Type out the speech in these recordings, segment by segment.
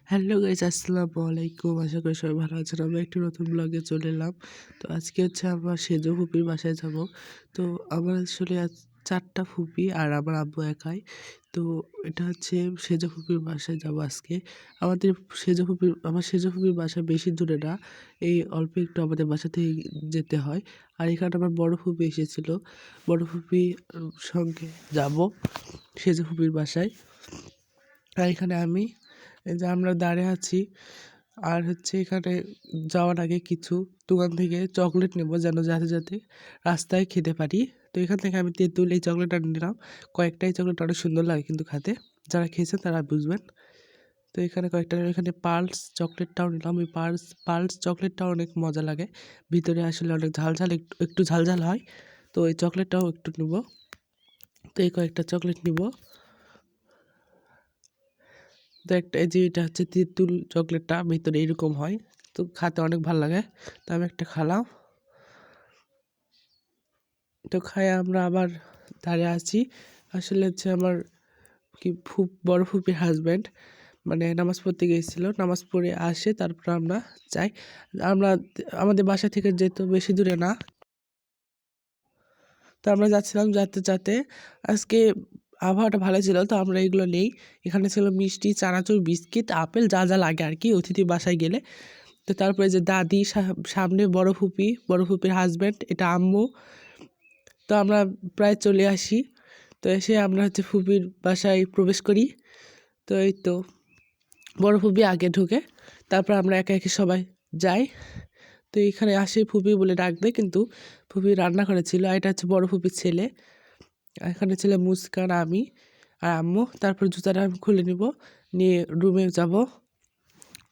Hello guys, আসসালামু আলাইকুম। আশা করি সবাই ভালো আছেন। আমি একটি নতুন ব্লগে চলে এলাম। তো আজকে হচ্ছে আমার সেজো ফুপির বাসায় যাব। তো আমার আসলে আজ ৪ টা ফুপি আর আমার আব্বু একাই। তো এটা হচ্ছে সেজো ফুপির বাসায় যাব আজকে। আমার সেজো ফুপির বাসা বেশি দূরে না। এই অল্প একটু আমাদের বাসা থেকে যেতে হয়। আর এখানে আমার বড় ফুপি এসেছিল। বড় ফুপির সঙ্গে যাব সেজো ফুপির বাসায়। আর এখানে এই যে আমরা দাঁড়িয়ে আছি। আর হচ্ছে এখানে যাওয়ার আগে কিছু দোকান থেকে চকলেট নেব, যেন যাতে রাস্তায় খেতে পারি। তো এখান থেকে আমি তেঁতুল এই চকলেটটা নিলাম। কয়েকটাই চকলেট অনেক সুন্দর লাগে কিন্তু খেতে। যারা খেয়েছেন তারা বুঝবেন। তো এখানে কয়েকটা এখানে পার্লস চকলেটটাও নিলাম। ওই পার্লস চকলেটটাও অনেক মজা লাগে। ভিতরে আসলে অনেক ঝাল একটু ঝাল হয়। তো এই চকলেটটাও একটু নেব। তো এই কয়েকটা চকলেট নিব। তো একটা এই যে এটা হচ্ছে তেঁতুল চকলেটটা, ভিতরে এরকম হয়। তো খেতে অনেক ভালো লাগে। তো আমি একটা খেলাম। তো খাই আমরা আবার দাঁড়িয়ে আছি। আসলে হচ্ছে আমার বড় ফুপির হাজব্যান্ড মানে নামাজ পড়তে গিয়েছিল। নামাজ পড়ে আসে, তারপর আমরা যাই। আমরা আমাদের বাসা থেকে যেহেতু বেশি দূরে না, তো আমরা যাচ্ছিলাম যাতে আজকে আবহাওয়াটা ভালো ছিল। তো আমরা এগুলো নেই। এখানে ছিল মিষ্টি, চানাচুর, বিস্কিট, আপেল, যা লাগে আর কি অতিথি বাসায় গেলে। তো তারপরে যে দাদি, সামনে বড় ফুপির হাজব্যান্ড, এটা আম্মু। তো আমরা প্রায় চলে আসি। তো এসে আমরা হচ্ছে ফুপির বাসায় প্রবেশ করি। তো এই তো বড় ফুপি আগে ঢোকে, তারপর আমরা একে একে সবাই যাই। তো এখানে আসে ফুপি বলে ডাক দেয়, কিন্তু ফুপি রান্না করেছিল। আর এটা হচ্ছে বড় ফুপির ছেলে। এখানে ছিল মুস্কান, আমি আর আম্মু। তারপর জুতাটা আমি খুলে নিয়ে রুমে যাব।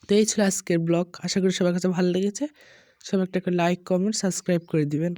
তো এই ছিল আজকের ব্লগ। আশা করি সবার কাছে ভালো লেগেছে। সবাই একটা লাইক, কমেন্ট, সাবস্ক্রাইব করে দিবেন।